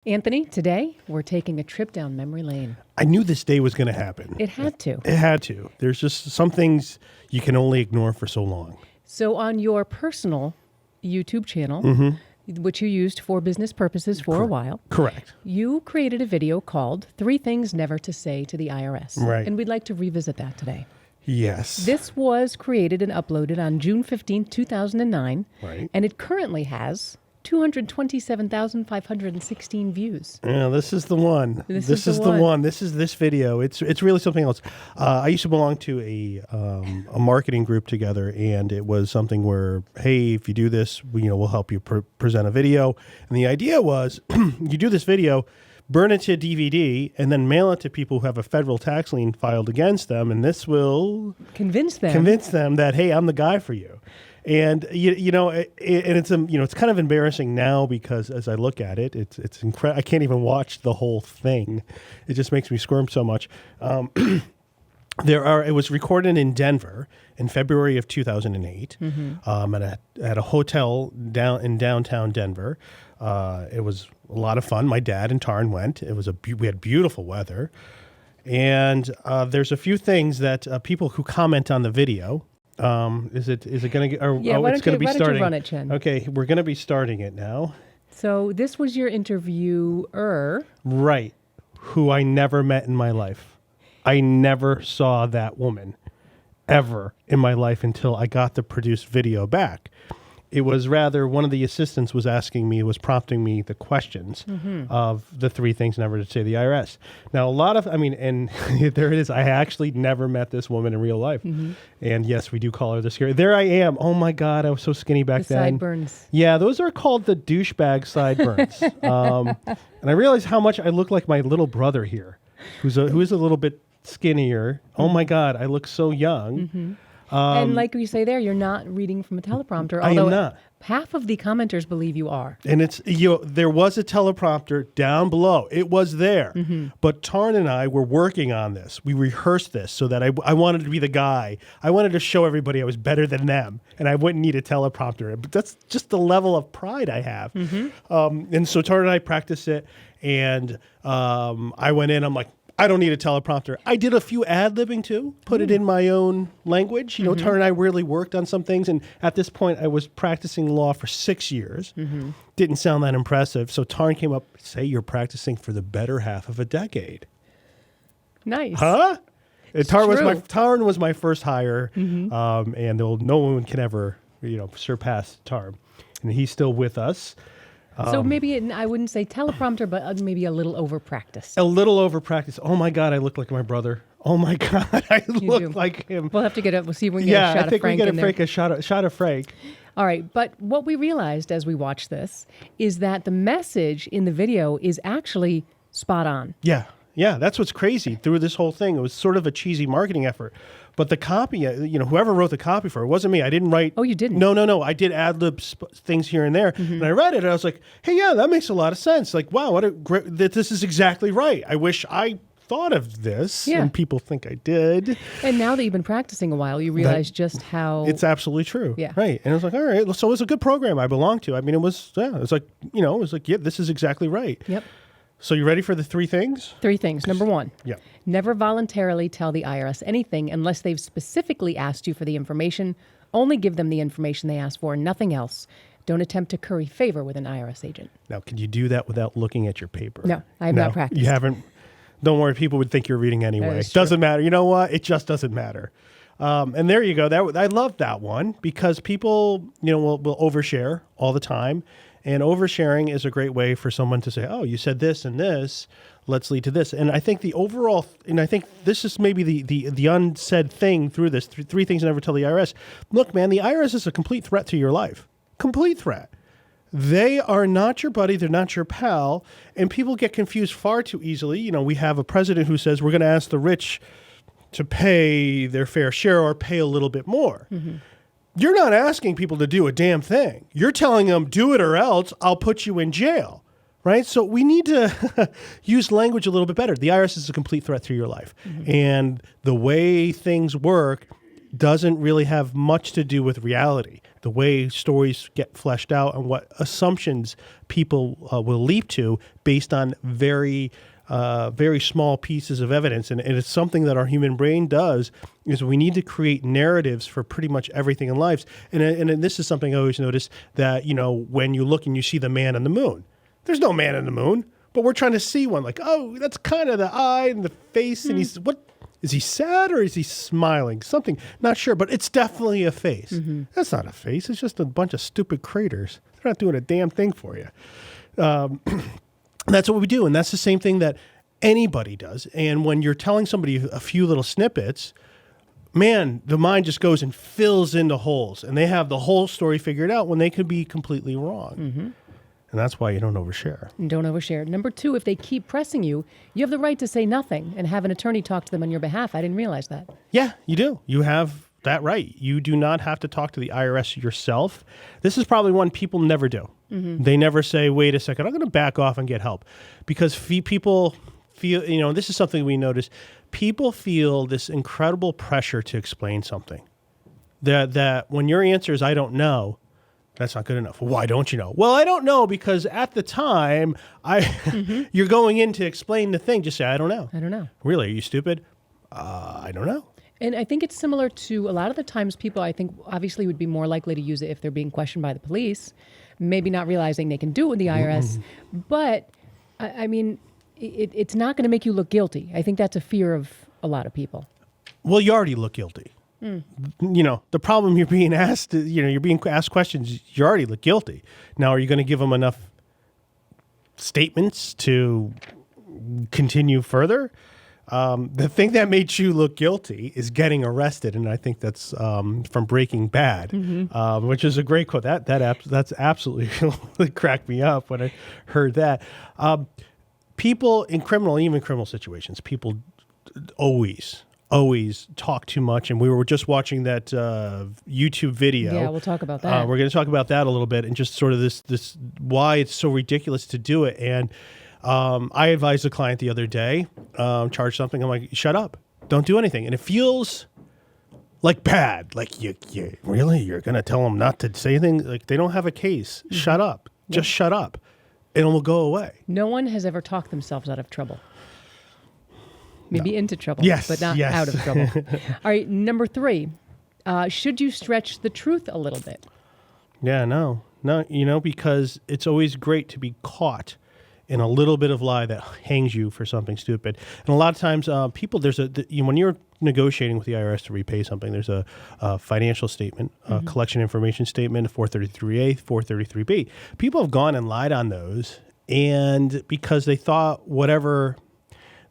Anthony, today we're taking a trip down memory lane. I knew this day was going to happen. It had to. It had to. There's just some things you can only ignore for so long. So on your personal YouTube channel, which you used for business purposes for a while. Correct. You created a video called 3 Things Never to Say to the IRS. Right. And we'd like to revisit that today. Yes. This was created and uploaded on June 15th, 2009. Right. And it currently has 227,516 views. Yeah, this is the one. This is is the the one. one. This is this video. It's really something else. I used to belong to a marketing group together, and it was something where, hey, if you do this, we'll help you present a video. And the idea was, you do this video, burn it to DVD, and then mail it to people who have a federal tax lien filed against them, and this will Convince them that, hey, I'm the guy for you. And it's kind of embarrassing now because as I look at it, it's incredible. I can't even watch the whole thing; it just makes me squirm so much. It was recorded in Denver in February of 2008 at a hotel in downtown Denver. It was a lot of fun. My dad and Taryn went. We had beautiful weather, and there's a few things that people who comment on the video. Is it going to get? It's going to be starting. Why don't you run it, Chen? Okay, we're going to be starting it now. So this was your interviewer, right? Who I never met in my life. I never saw that woman ever in my life until I got the produced video back. It was rather one of the assistants was prompting me the questions of the 3 things never to say to the IRS. Now, and there it is. I actually never met this woman in real life. And yes, we do call her the scary. There I am. Oh my God, I was so skinny back then. Sideburns. Yeah, those are called the douchebag sideburns. And I realized how much I look like my little brother here, who is a little bit skinnier. Oh my God, I look so young. And like we say there, you're not reading from a teleprompter. I am not. Half of the commenters believe you are. And there was a teleprompter down below. It was there. But Tarn and I were working on this. We rehearsed this so that I wanted to be the guy. I wanted to show everybody I was better than them and I wouldn't need a teleprompter. But that's just the level of pride I have. And so Tarn and I practiced it. And I went in. I'm like, I don't need a teleprompter. I did a few ad-libbing too, put it in my own language. Taryn and I really worked on some things. And at this point, I was practicing law for 6 years. Didn't sound that impressive. So Taryn came up, say you're practicing for the better half of a decade. Nice. Huh? Taryn was my first hire. And no one can ever, surpass Taryn. And he's still with us. So maybe I wouldn't say teleprompter, but maybe a little over practice. A little over practice. Oh my God, I look like my brother. Oh my God, I look like him. We'll have to we'll see if we can get a shot of Frank in there. A shot of Frank. All right, but what we realized as we watched this is that the message in the video is actually spot on. Yeah, that's what's crazy through this whole thing. It was sort of a cheesy marketing effort. But the copy, whoever wrote the copy for it wasn't me. I didn't write. Oh, you didn't? No. I did ad-lib things here and there. And I read it and I was like, hey, yeah, that makes a lot of sense. Like, wow, what a great, this is exactly right. I wish I thought of this. Yeah. And people think I did. And now that you've been practicing a while, you realize just how... It's absolutely true. Yeah. Right. And I was like, all right, so it was a good program I belonged to. I mean, it was like, yeah, this is exactly right. Yep. So you ready for the 3 things? 3 things. Number 1. Yeah. Never voluntarily tell the IRS anything unless they've specifically asked you for the information. Only give them the information they ask for, nothing else. Don't attempt to curry favor with an IRS agent. Now, can you do that without looking at your paper? No, I have not practiced. You haven't? Don't worry, people would think you're reading anyway. It doesn't matter. You know what? It just doesn't matter. And there you go. I love that one because people, will overshare all the time. And oversharing is a great way for someone to say, oh, you said this and this, let's lead to this. And I think I think this is maybe the unsaid thing through this, 3 things never tell the IRS. Look, man, the IRS is a complete threat to your life. Complete threat. They are not your buddy. They're not your pal. And people get confused far too easily. We have a president who says we're going to ask the rich to pay their fair share or pay a little bit more. You're not asking people to do a damn thing. You're telling them, do it or else I'll put you in jail, right? So we need to use language a little bit better. The IRS is a complete threat to your life. And the way things work, doesn't really have much to do with reality. The way stories get fleshed out and what assumptions people will leap to based on very small pieces of evidence. And it's something that our human brain does, is we need to create narratives for pretty much everything in life. And this is something I always notice, that, when you look and you see the man on the moon, there's no man on the moon, but we're trying to see one, like, oh, that's kind of the eye and the face. And he's, what, is he sad or is he smiling? Something, not sure, but it's definitely a face. That's not a face. It's just a bunch of stupid craters. They're not doing a damn thing for you. That's what we do. And that's the same thing that anybody does. And when you're telling somebody a few little snippets, man, the mind just goes and fills in the holes, and they have the whole story figured out when they could be completely wrong. And that's why you don't overshare. Don't overshare. Number 2, if they keep pressing you, you have the right to say nothing and have an attorney talk to them on your behalf. I didn't realize that. Yeah, you do. You have that right. You do not have to talk to the IRS yourself. This is probably one people never do. They never say, wait a second, I'm going to back off and get help. Because people feel, this is something we notice. People feel this incredible pressure to explain something. That when your answer is, I don't know, that's not good enough. Why don't you know? Well, I don't know because at the time, you're going in to explain the thing. Just say, I don't know. I don't know. Really? Are you stupid? I don't know. And I think it's similar to a lot of the times people, I think, obviously would be more likely to use it if they're being questioned by the police, maybe not realizing they can do it with the IRS. But, I mean, it's not going to make you look guilty. I think that's a fear of a lot of people. Well, you already look guilty. The problem you're being asked, you're being asked questions, you already look guilty. Now, are you going to give them enough statements to continue further? The thing that made you look guilty is getting arrested, and I think that's from Breaking Bad, which is a great quote. That's absolutely cracked me up when I heard that. People in even criminal situations, people always talk too much. And we were just watching that YouTube video. Yeah, we'll talk about that. We're going to talk about that a little bit, and just sort of this why it's so ridiculous to do it. And I advised a client the other day, charge something. I'm like, shut up. Don't do anything. And it feels like bad. Like, you really? You're going to tell them not to say anything? Like, they don't have a case. Shut up. Just shut up. And it will go away. No one has ever talked themselves out of trouble. Maybe into trouble, but not out of trouble. All right, number 3. Should you stretch the truth a little bit? Yeah, no, because it's always great to be caught in a little bit of lie that hangs you for something stupid. And a lot of times, people, when you're negotiating with the IRS to repay something, there's a financial statement, a collection information statement, a 433A, 433B. People have gone and lied on those, and because they thought whatever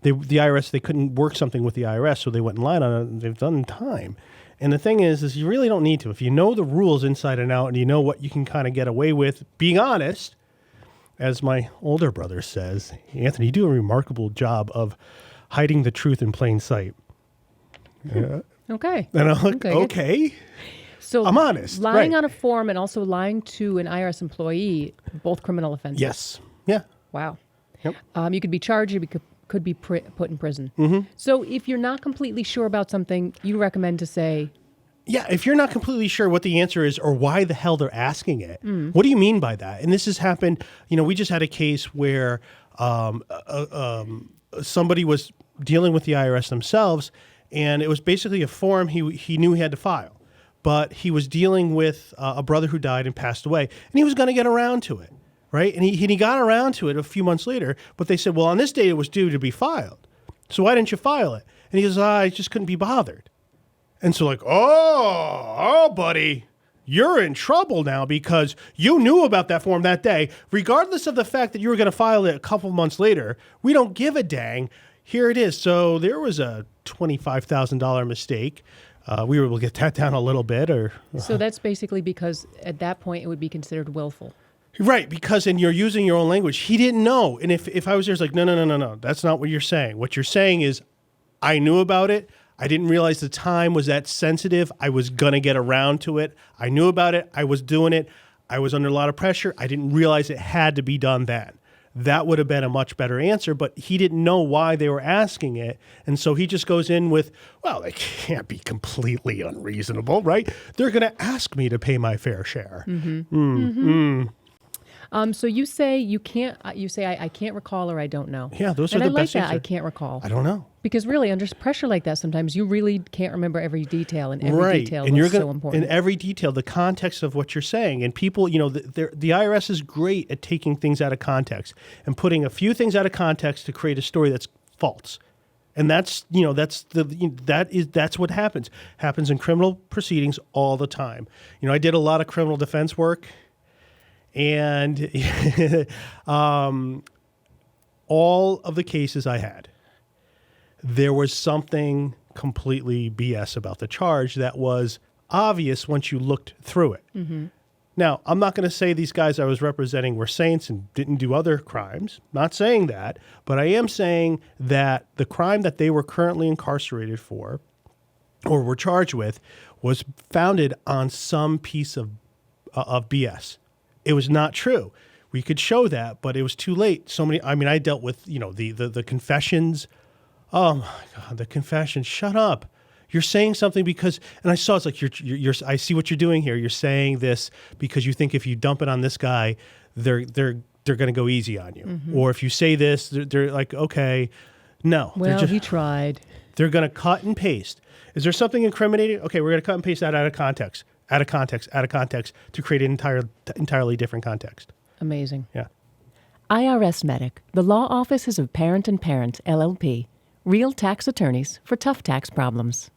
the IRS, they couldn't work something with the IRS, so they went and lied on it, and they've done time. And the thing is you really don't need to. If you know the rules inside and out, and you know what you can kind of get away with being honest, as my older brother says, Anthony, you do a remarkable job of hiding the truth in plain sight. Okay. And I'm like, okay. So I'm honest. Lying on a form and also lying to an IRS employee, both criminal offenses. Yes. Yeah. Wow. Yep. You could be charged, you could be put in prison. So if you're not completely sure about something, you recommend to say... Yeah, if you're not completely sure what the answer is or why the hell they're asking it, what do you mean by that? And this has happened, we just had a case where somebody was dealing with the IRS themselves, and it was basically a form he knew he had to file. But he was dealing with a brother who died and passed away, and he was going to get around to it, right? And he got around to it a few months later, but they said, well, on this date it was due to be filed. So why didn't you file it? And he goes, I just couldn't be bothered. And so like, oh, buddy, you're in trouble now because you knew about that form that day. Regardless of the fact that you were going to file it a couple months later, we don't give a dang. Here it is. So there was a $25,000 mistake. We were able to get that down a little bit. So that's basically because at that point it would be considered willful. Right, because you're using your own language. He didn't know. And if I was there, it's like, no, that's not what you're saying. What you're saying is, I knew about it. I didn't realize the time was that sensitive. I was going to get around to it. I knew about it. I was doing it. I was under a lot of pressure. I didn't realize it had to be done then. that would have been a much better answer, but he didn't know why they were asking it. And so he just goes in with, well, they can't be completely unreasonable, right? They're going to ask me to pay my fair share. So you say you can't. You say I can't recall or I don't know. Yeah, those and are the I like best that. answer. I can't recall. I don't know. Because really, under pressure like that, sometimes you really can't remember every detail, and every Right. detail And is so important. in every detail, the context of what you're saying. And people, the IRS is great at taking things out of context and putting a few things out of context to create a story that's false. And that's what happens. Happens in criminal proceedings all the time. I did a lot of criminal defense work, and all of the cases I had, there was something completely BS about the charge that was obvious once you looked through it. Now, I'm not going to say these guys I was representing were saints and didn't do other crimes. Not saying that, but I am saying that the crime that they were currently incarcerated for or were charged with was founded on some piece of BS. It was not true. We could show that, but it was too late. I dealt with, the confessions. Oh my God, the confession! Shut up! You're saying something because, and I saw it's like you're. I see what you're doing here. You're saying this because you think if you dump it on this guy, they're going to go easy on you, or if you say this, they're like, okay, no. Well, he tried. They're going to cut and paste. Is there something incriminating? Okay, we're going to cut and paste that out of context to create an entirely different context. Amazing. Yeah. IRSMedic, the law offices of Parent & Parent, LLP. Real tax attorneys for tough tax problems.